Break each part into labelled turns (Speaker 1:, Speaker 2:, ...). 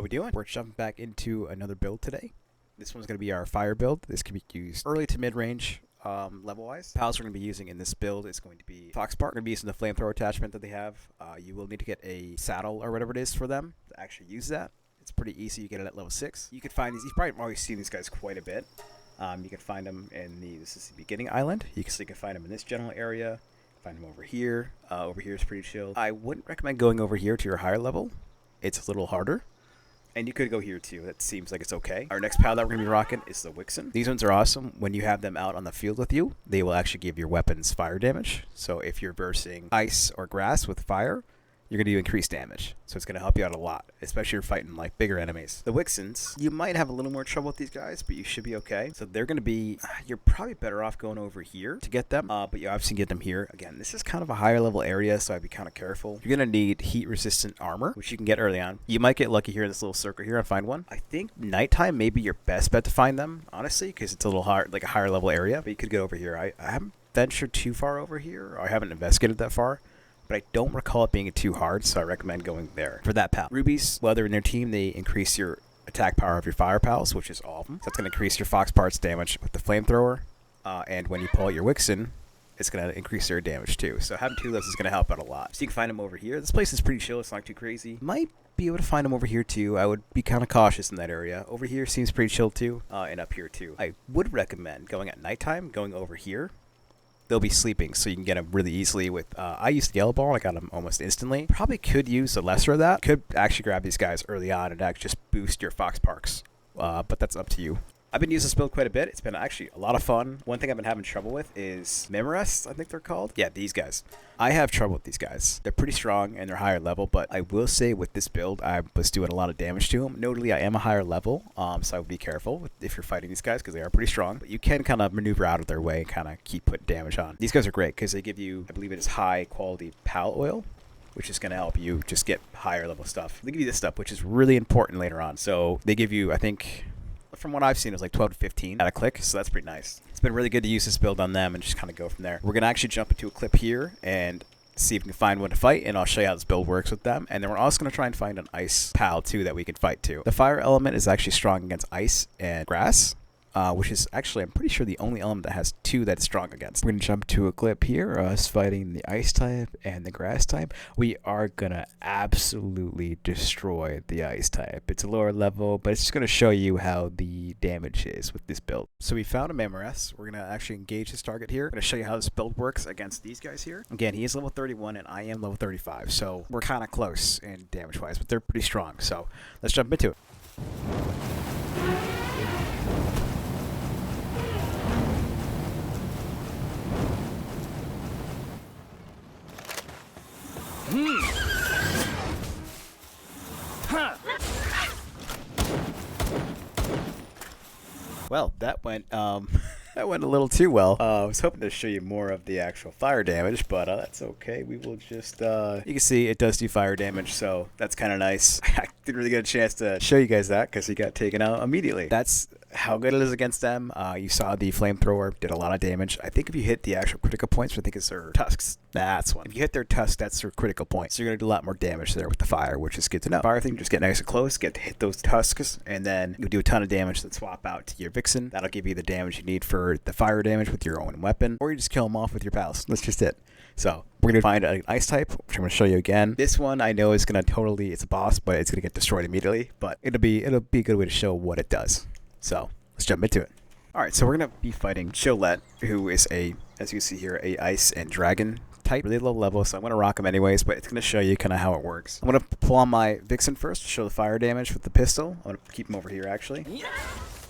Speaker 1: we doing? We're jumping back into another build today. This one's going to be our fire build. This can be used early to mid-range level-wise. Pals we're going to be using in this build is going to be Foxpark. We're going to be using the flamethrower attachment that they have. You will need to get a saddle or whatever it is for them to actually use that. It's pretty easy. You get it at level 6. You can find these. You've probably always seen these guys quite a bit. You can find them in this is the beginning island. You can find them in this general area. Find them over here. Over here is pretty chill. I wouldn't recommend going over here to your higher level. It's a little harder. And you could go here too. That seems like it's okay. Our next pal that we're going to be rocking is the Wixen. These ones are awesome. When you have them out on the field with you, they will actually give your weapons fire damage. So if you're versing ice or grass with fire, you're going to do increased damage. So it's going to help you out a lot, especially if you're fighting like bigger enemies. The Wixens, you might have a little more trouble with these guys, but you should be okay. So they're going to be, you're probably better off going over here to get them, but you obviously get them here. Again, this is kind of a higher level area, so I'd be kind of careful. You're going to need heat resistant armor, which you can get early on. You might get lucky here in this little circle here and find one. I think nighttime may be your best bet to find them, honestly, because it's a little hard, like a higher level area, but you could get over here. I haven't ventured too far over here, or I haven't investigated that far. But I don't recall it being too hard, so I recommend going there for that pal. Rubies, whether in their team, they increase your attack power of your fire pals, which is all of them. So it's going to increase your fox parts damage with the flamethrower, and when you pull out your Wixen, it's going to increase their damage too. So having two of those is going to help out a lot. So you can find them over here. This place is pretty chill. It's not too crazy. Might be able to find them over here too. I would be kind of cautious in that area. Over here seems pretty chill too, and up here too. I would recommend going at nighttime, going over here. They'll be sleeping, so you can get them really easily with, I used the yellow ball, I got them almost instantly. Probably could use the lesser of that. Could actually grab these guys early on and actually just boost your fox parks, but that's up to you. I've been using this build quite a bit. It's been actually a lot of fun. One thing I've been having trouble with is Memorests, I think they're called. Yeah, these guys. I have trouble with these guys. They're pretty strong and they're higher level, but I will say with this build, I was doing a lot of damage to them. Notably, I am a higher level, so I would be careful if you're fighting these guys because they are pretty strong. But you can kind of maneuver out of their way and kind of keep putting damage on. These guys are great because they give you, I believe it is high quality pal oil, which is going to help you just get higher level stuff. They give you this stuff, which is really important later on. So they give you, I think, from what I've seen, it was like 12 to 15 at a click, so that's pretty nice. It's been really good to use this build on them and just kind of go from there. We're going to actually jump into a clip here and see if we can find one to fight, and I'll show you how this build works with them. And then we're also going to try and find an ice pal, too, that we can fight, too. The fire element is actually strong against ice and grass, which is actually, I'm pretty sure, the only element that has 2 that's strong against. We're going to jump to a clip here, us fighting the ice type and the grass type. We are going to absolutely destroy the ice type. It's a lower level, but it's just going to show you how the damage is with this build. So we found a Memorest. We're going to actually engage this target here. I'm going to show you how this build works against these guys here. Again, he is level 31 and I am level 35, so we're kind of close in damage-wise, but they're pretty strong. So let's jump into it. Well, that went that went a little too well. I was hoping to show you more of the actual fire damage, but that's okay. We will just you can see it does do fire damage, so that's kind of nice. I didn't really get a chance to show you guys that because he got taken out immediately. That's how good it is against them. You saw the flamethrower did a lot of damage. I think if you hit the actual critical points, I think it's their tusks. That's one. If you hit their tusks, that's their critical point. So you're going to do a lot more damage there with the fire, which is good to know. Fire thing, just get nice and close, get to hit those tusks, and then you do a ton of damage, then swap out to your Vixen. That'll give you the damage you need for the fire damage with your own weapon, or you just kill them off with your pals. That's just it. So we're going to find an ice type, which I'm going to show you again. This one I know is going to totally, it's a boss, but it's going to get destroyed immediately. But it'll be a good way to show what it does. So let's jump into it. Alright, so we're going to be fighting Chilette, who is a, as you can see here, a ice and dragon type, really low level, so I'm going to rock him anyways, but it's going to show you kind of how it works. I'm going to pull on my Vixen first to show the fire damage with the pistol. I'm going to keep him over here, actually.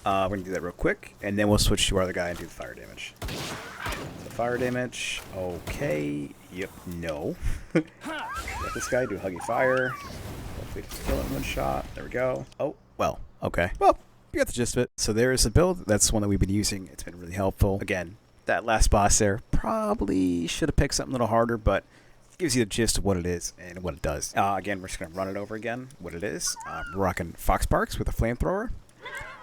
Speaker 1: We're going to do that real quick, and then we'll switch to our other guy and do the fire damage. So fire damage, okay, yep, no. Let this guy do huggy fire. Hopefully just kill it in one shot. There we go. Oh, well, okay. Well, you got the gist of it. So there is the build. That's one that we've been using. It's been really helpful. Again, that last boss there probably should have picked something a little harder, but it gives you the gist of what it is and what it does. Again, we're just going to run it over again, what it is. We're rocking Fox Parks with a flamethrower.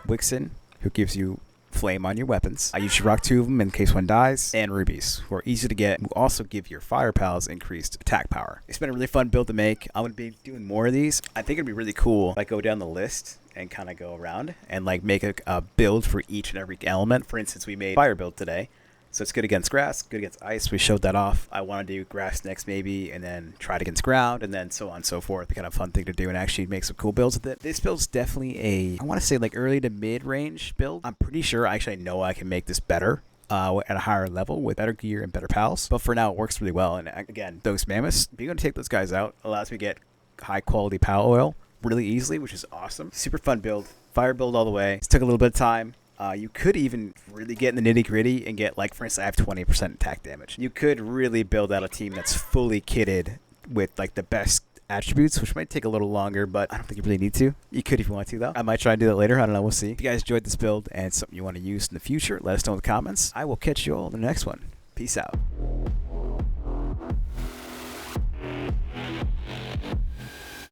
Speaker 1: Wixen, who gives you flame on your weapons. I usually rock 2 of them in case one dies, and rubies, who are easy to get, who also give your fire pals increased attack power. It's been a really fun build to make. I'm going to be doing more of these. I think it'd be really cool if I go down the list and kind of go around and like make a build for each and every element. For instance, we made fire build today. So it's good against grass, good against ice. We showed that off. I want to do grass next maybe, and then try it against ground, and then so on and so forth. Kind of fun thing to do and actually make some cool builds with it. This build's definitely I want to say like early to mid-range build. I'm pretty sure I know I can make this better at a higher level with better gear and better pals. But for now, it works really well. And again, those mammoths, being able to take those guys out allows me to get high quality pal oil really easily, which is awesome. Super fun build. Fire build all the way. It took a little bit of time. You could even really get in the nitty gritty and get, like, for instance, I have 20% attack damage. You could really build out a team that's fully kitted with, like, the best attributes, which might take a little longer, but I don't think you really need to. You could if you want to, though. I might try and do that later. I don't know. We'll see. If you guys enjoyed this build and something you want to use in the future, let us know in the comments. I will catch you all in the next one. Peace out.